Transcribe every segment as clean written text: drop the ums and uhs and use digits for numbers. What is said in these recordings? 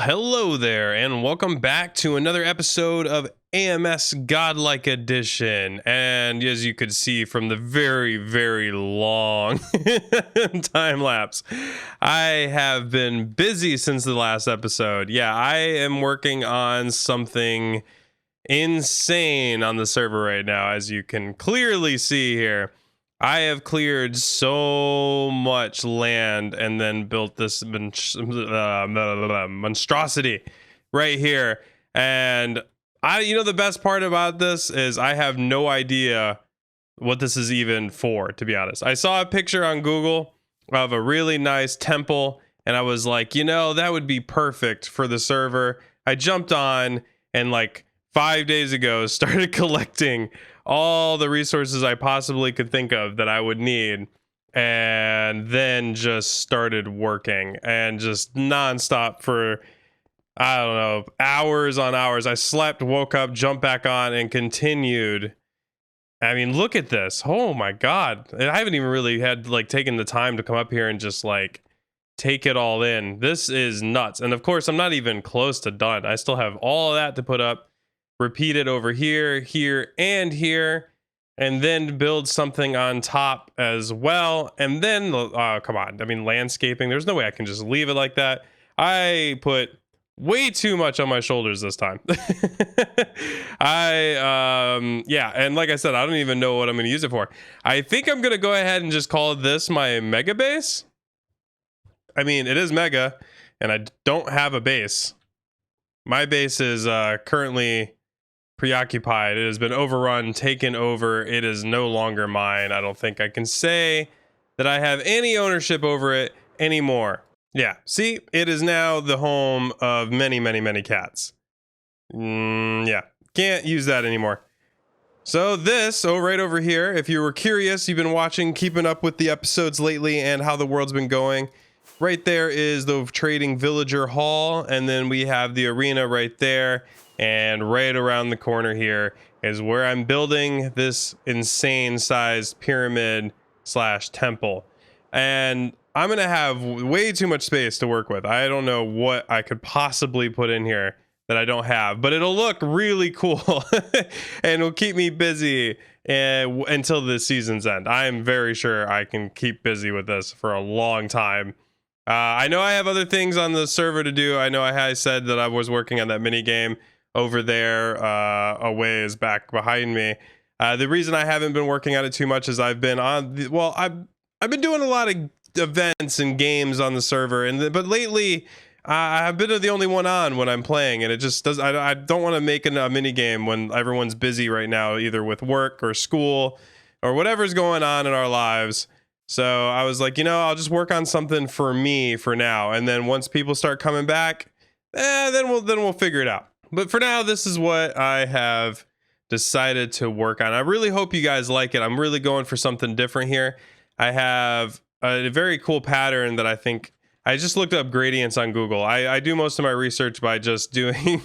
Well, hello there, and welcome back to another episode of AMS Godlike Edition. And as you could see from the very long time lapse, I have been busy since the last episode. Yeah, I am working on something insane on the server right now, as you can clearly see here. I have cleared so much land and then built this monstrosity right here. And the best part about this is I have no idea what this is even for, to be honest. I saw a picture on Google of a really nice temple, and I was like, that would be perfect for the server. I jumped on and like 5 days ago started collecting all the resources I possibly could think of that I would need, and then just started working and just nonstop for, I don't know, hours on hours. I slept, woke up, jumped back on, and continued. I mean, look at this. Oh my God. I haven't even really had taken the time to come up here and just take it all in. This is nuts. And of course, I'm not even close to done. I still have all of that to put up. Repeat it over here, and then build something on top as well. And then, come on, I mean, landscaping. There's no way I can just leave it like that. I put way too much on my shoulders this time. Yeah, and like I said, I don't even know what I'm going to use it for. I think I'm going to go ahead and just call this my mega base. I mean, it is mega, and I don't have a base. My base is currently preoccupied. It has been overrun, taken over. It is no longer mine. I don't think I can say that I have any ownership over it anymore. Yeah, see, it is now the home of many cats. Yeah, can't use that anymore. So this, right over here, if you were curious, you've been watching, keeping up with the episodes lately and how the world's been going. Right there is the trading villager hall, and then we have the arena right there. And right around the corner here is where I'm building this insane sized pyramid / temple. And I'm going to have way too much space to work with. I don't know what I could possibly put in here that I don't have, but it'll look really cool and it'll keep me busy until the season's end. I am very sure I can keep busy with this for a long time. I know I have other things on the server to do. I know I said that I was working on that mini game over there a ways back behind me. The reason I haven't been working on it too much is I've been on I've been doing a lot of events and games on the server, but lately I've been the only one on when I'm playing, and it just does. I don't want to make a mini game when everyone's busy right now, either with work or school or whatever's going on in our lives. So I was like, I'll just work on something for me for now, and then once people start coming back, then we'll figure it out. But for now, this is what I have decided to work on. I really hope you guys like it. I'm really going for something different here. I have a very cool pattern that I think I just looked up gradients on Google. I do most of my research by just doing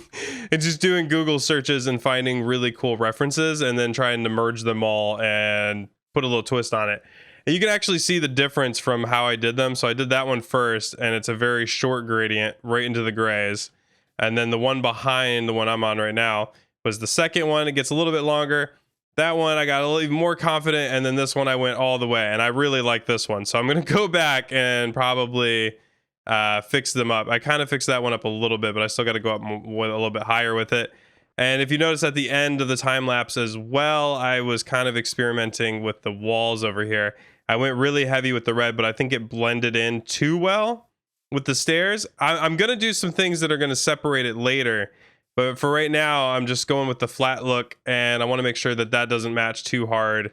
Google searches and finding really cool references and then trying to merge them all and put a little twist on it. And you can actually see the difference from how I did them. So I did that one first, and it's a very short gradient right into the grays. And then the one behind the one I'm on right now was the second one. It gets a little bit longer. That one I got a little even more confident, and then this one I went all the way, and I really like this one. So I'm going to go back and probably fix them up. I kind of fixed that one up a little bit, but I still got to go up a little bit higher with it. And if you notice at the end of the time lapse as well, I was kind of experimenting with the walls over here. I went really heavy with the red, but I think it blended in too well with the stairs. I'm going to do some things that are going to separate it later. But for right now, I'm just going with the flat look, and I want to make sure that that doesn't match too hard,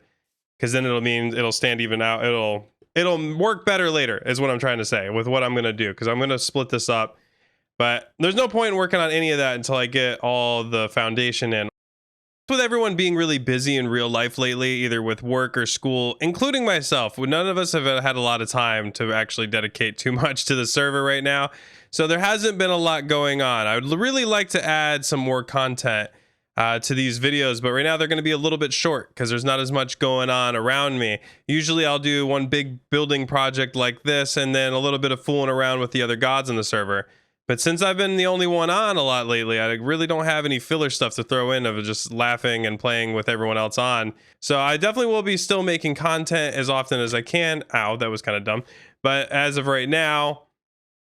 because then it'll mean it'll stand even out. It'll work better later is what I'm trying to say with what I'm going to do, because I'm going to split this up. But there's no point in working on any of that until I get all the foundation in. With everyone being really busy in real life lately, either with work or school, including myself, none of us have had a lot of time to actually dedicate too much to the server right now. So there hasn't been a lot going on. I would really like to add some more content to these videos, but right now they're going to be a little bit short because there's not as much going on around me. Usually I'll do one big building project like this and then a little bit of fooling around with the other gods on the server. But since I've been the only one on a lot lately, I really don't have any filler stuff to throw in of just laughing and playing with everyone else on. So I definitely will be still making content as often as I can. Ow, that was kind of dumb. But as of right now,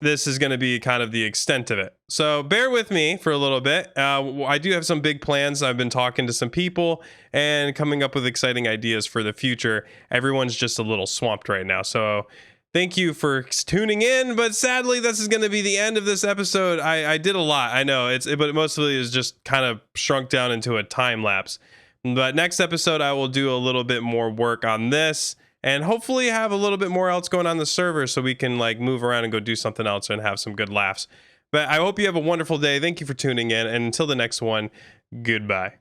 this is going to be kind of the extent of it. So bear with me for a little bit. I do have some big plans. I've been talking to some people and coming up with exciting ideas for the future. Everyone's just a little swamped right now. So thank you for tuning in, but sadly, this is going to be the end of this episode. I did a lot, I know, but mostly is just kind of shrunk down into a time lapse. But next episode, I will do a little bit more work on this and hopefully have a little bit more else going on the server so we can like move around and go do something else and have some good laughs. But I hope you have a wonderful day. Thank you for tuning in, and until the next one, goodbye.